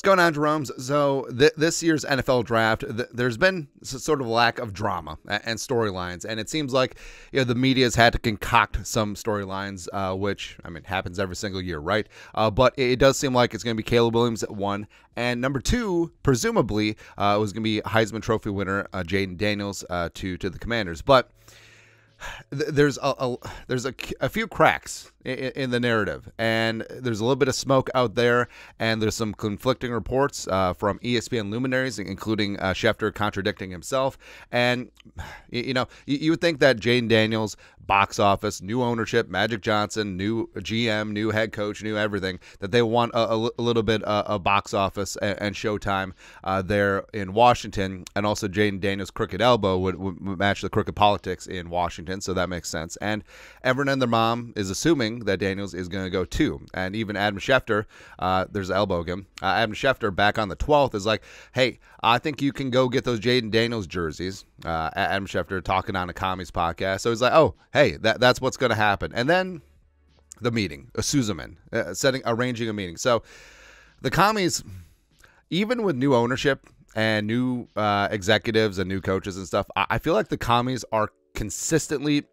Going on, Jerome's. So this year's NFL draft, there's been sort of a lack of drama and storylines, and it seems like the media's had to concoct some storylines, which I mean happens every single year, right? But it does seem like it's going to be Caleb Williams at 1, and number 2, presumably, was going to be Heisman Trophy winner Jayden Daniels to the Commanders, but there's a few cracks in the narrative, and there's a little bit of smoke out there, and there's some conflicting reports from ESPN luminaries, including Schefter contradicting himself. And you would think that Jayden Daniels, box office, new ownership, Magic Johnson, new GM, new head coach, new everything, that they want a little bit of box office and showtime there in Washington, and also Jayden Daniels' crooked elbow would match the crooked politics in Washington, so that makes sense. And everyone and their mom is assuming that Daniels is going to go 2, and even Adam Schefter, there's an elbow again. Adam Schefter back on the 12th is like, hey, I think you can go get those Jayden Daniels jerseys. Adam Schefter talking on a Commies podcast, so he's like, oh, hey, that's what's going to happen. And then the meeting, a Suzuman, arranging a meeting. So the Commies, even with new ownership and new executives and new coaches and stuff, I feel like the Commies are consistently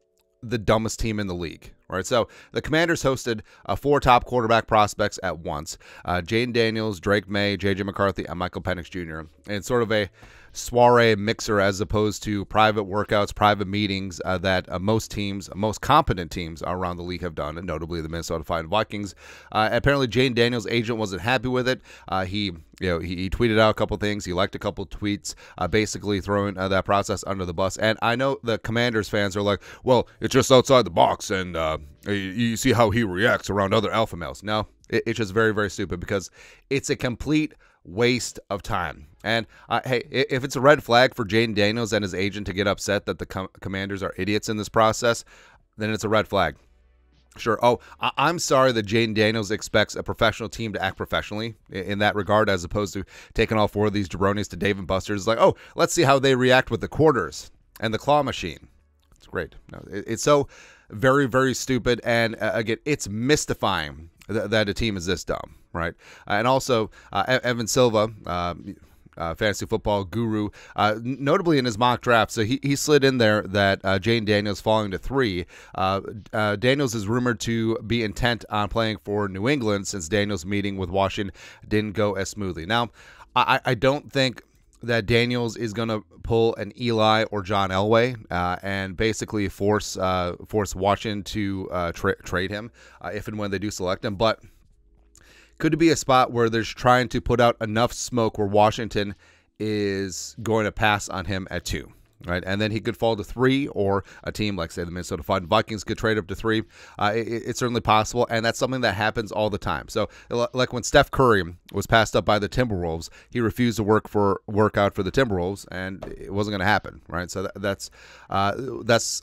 the dumbest team in the league, right? So the Commanders hosted 4 top quarterback prospects at once: Jayden Daniels, Drake May, J.J. McCarthy, and Michael Penix Jr. And sort of a soiree mixer as opposed to private workouts, private meetings that most competent teams around the league have done, and notably the Minnesota Vikings. Apparently, Jayden Daniels' agent wasn't happy with it. He tweeted out a couple things. He liked a couple tweets, basically throwing that process under the bus. And I know the Commanders fans are like, well, it's just outside the box, and you see how he reacts around other alpha males. No, it's just very, very stupid, because it's a complete waste of time. And hey, if it's a red flag for Jayden Daniels and his agent to get upset that the Commanders are idiots in this process, then it's a red flag. Sure. Oh, I'm sorry that Jayden Daniels expects a professional team to act professionally in that regard, as opposed to taking all 4 of these jabronis to Dave & Buster's. Like, oh, let's see how they react with the quarters and the claw machine. It's great. No, it's so very, very stupid. And again, it's mystifying that a team is this dumb, right? And also, Evan Silva, fantasy football guru, notably in his mock draft, so he slid in there that Jayden Daniels falling to 3. Daniels is rumored to be intent on playing for New England, since Daniels' meeting with Washington didn't go as smoothly. Now, I don't think that Daniels is going to pull an Eli or John Elway and basically force Washington to trade him if and when they do select him. But could it be a spot where they're trying to put out enough smoke where Washington is going to pass on him at 2? Right, and then he could fall to 3, or a team like, say, the Minnesota Vikings could trade up to 3. It's certainly possible, and that's something that happens all the time. So, like when Steph Curry was passed up by the Timberwolves, he refused to work out for the Timberwolves, and it wasn't going to happen. Right, so that's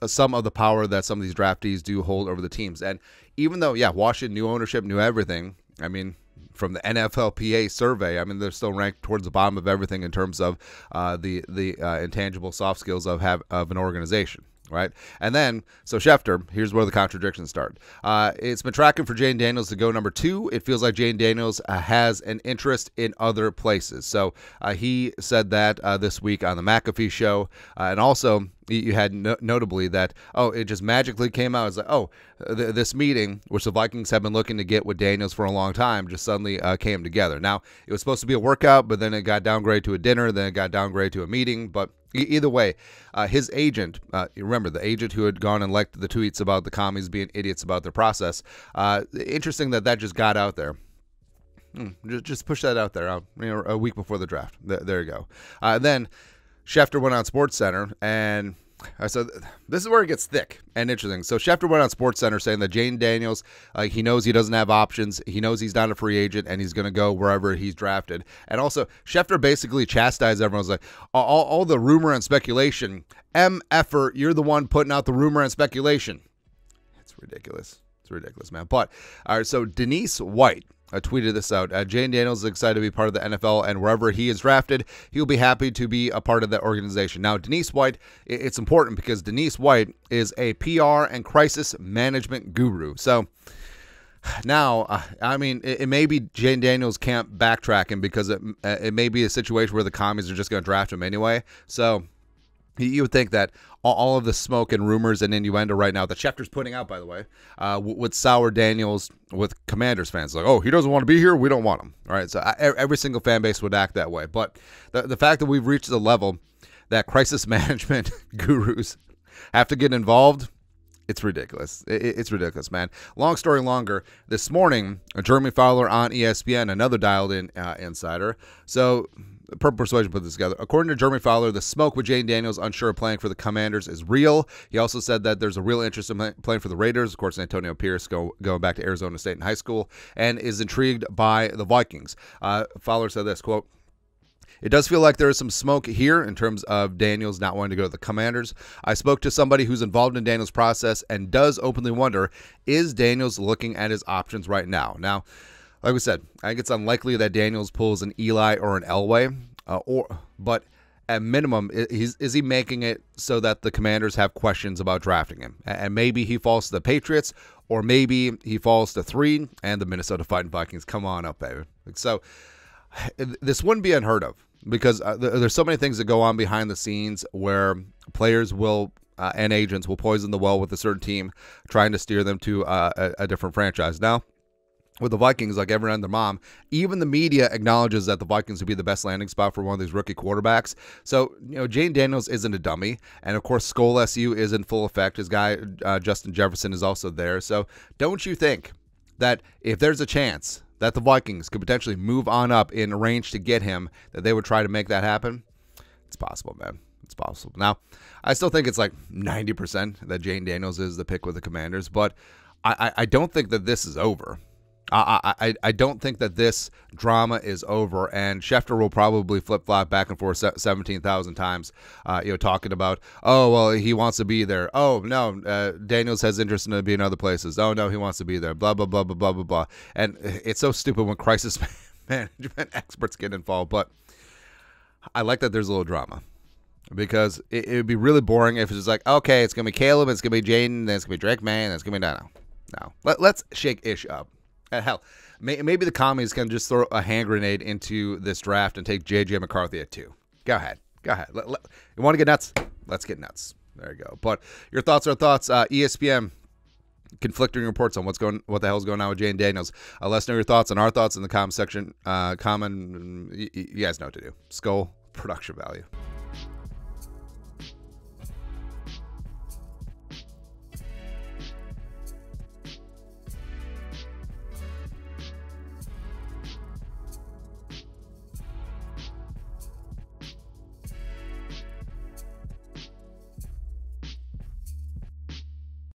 some of the power that some of these draftees do hold over the teams. And even though, yeah, Washington, new ownership, new everything, I mean, from the NFLPA survey, I mean, they're still ranked towards the bottom of everything in terms of the intangible soft skills of an organization, right? And then, so Schefter, here's where the contradictions start. It's been tracking for Jayden Daniels to go number 2. It feels like Jayden Daniels has an interest in other places. So he said that this week on the McAfee show, and also you had notably that, oh, it just magically came out. It's like, oh, this meeting, which the Vikings have been looking to get with Daniels for a long time, just suddenly came together. Now, it was supposed to be a workout, but then it got downgraded to a dinner, then it got downgraded to a meeting. But either way, his agent, remember, the agent who had gone and liked the tweets about the Commies being idiots about their process, interesting that just got out there. Just push that out there, a week before the draft. There you go. Then Schefter went on SportsCenter, and so this is where it gets thick and interesting. So Schefter went on SportsCenter saying that Jayden Daniels, he knows he doesn't have options. He knows he's not a free agent, and he's going to go wherever he's drafted. And also, Schefter basically chastised everyone. Was like, all the rumor and speculation, MFer, you're the one putting out the rumor and speculation. It's ridiculous. It's ridiculous, man. But, all right, so Denise White tweeted this out. Jayden Daniels is excited to be part of the NFL, and wherever he is drafted, he'll be happy to be a part of that organization. Now, Denise White, it's important because Denise White is a PR and crisis management guru. So Now, I mean, it may be Jayden Daniels can't backtrack him because it may be a situation where the Commies are just going to draft him anyway. So you would think that all of the smoke and rumors and innuendo right now that Schefter's putting out, by the way, would sour Daniels with Commanders fans. Like, oh, he doesn't want to be here, we don't want him. All right, so every single fan base would act that way. But the fact that we've reached the level that crisis management gurus have to get involved, it's ridiculous. It's ridiculous, man. Long story longer, this morning, Jeremy Fowler on ESPN, another dialed-in insider. So, Purple Persuasion put this together. According to Jeremy Fowler, the smoke with Jayden Daniels unsure of playing for the Commanders is real. He also said that there's a real interest in playing for the Raiders. Of course, Antonio Pierce going back to Arizona State in high school, and is intrigued by the Vikings. Fowler said this, quote, "It does feel like there is some smoke here in terms of Daniels not wanting to go to the Commanders. I spoke to somebody who's involved in Daniels' process and does openly wonder, is Daniels looking at his options right now?" Now, like we said, I think it's unlikely that Daniels pulls an Eli or an Elway, but at minimum, is he making it so that the Commanders have questions about drafting him? And maybe he falls to the Patriots, or maybe he falls to 3 and the Minnesota Fighting Vikings. Come on up, baby. So this wouldn't be unheard of, because there's so many things that go on behind the scenes where players will and agents will poison the well with a certain team, trying to steer them to a different franchise. Now, with the Vikings, like everyone and their mom, even the media acknowledges that the Vikings would be the best landing spot for one of these rookie quarterbacks. So, Jayden Daniels isn't a dummy. And, of course, Skull SU is in full effect. His guy, Justin Jefferson, is also there. So don't you think that if there's a chance that the Vikings could potentially move on up in range to get him, that they would try to make that happen? It's possible, man. It's possible. Now, I still think it's like 90% that Jayden Daniels is the pick with the Commanders, but I don't think that this is over. I don't think that this drama is over, and Schefter will probably flip-flop back and forth 17,000 times, talking about, oh, well, he wants to be there. Oh, no, Daniels has interest in being other places. Oh, no, he wants to be there. Blah, blah, blah, blah, blah, blah, blah. And it's so stupid when crisis management experts get involved, but I like that there's a little drama, because it would be really boring if it's just like, okay, it's going to be Caleb, it's going to be Jayden, then it's going to be Drake May, and it's going to be no. Let's shake Ish up. Hell, maybe the Commies can just throw a hand grenade into this draft and take J.J. McCarthy at 2. Go ahead. You want to get nuts? Let's get nuts. There you go. But your thoughts are thoughts. ESPN conflicting reports on what the hell's going on with Jayden Daniels. Let us know your thoughts and our thoughts in the comment section. You guys know what to do. Skull production value.